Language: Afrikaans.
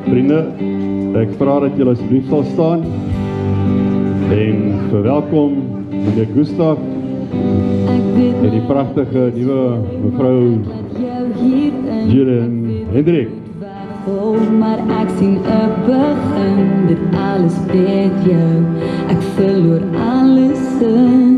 Vriende, ek vra dat julle asseblief sal staan en verwelkom meneer Gustav en die pragtige nuwe mevrou Jillian Hendrik. Maar ek sien 'n begin, dit alles met jou. Ek verloor alles in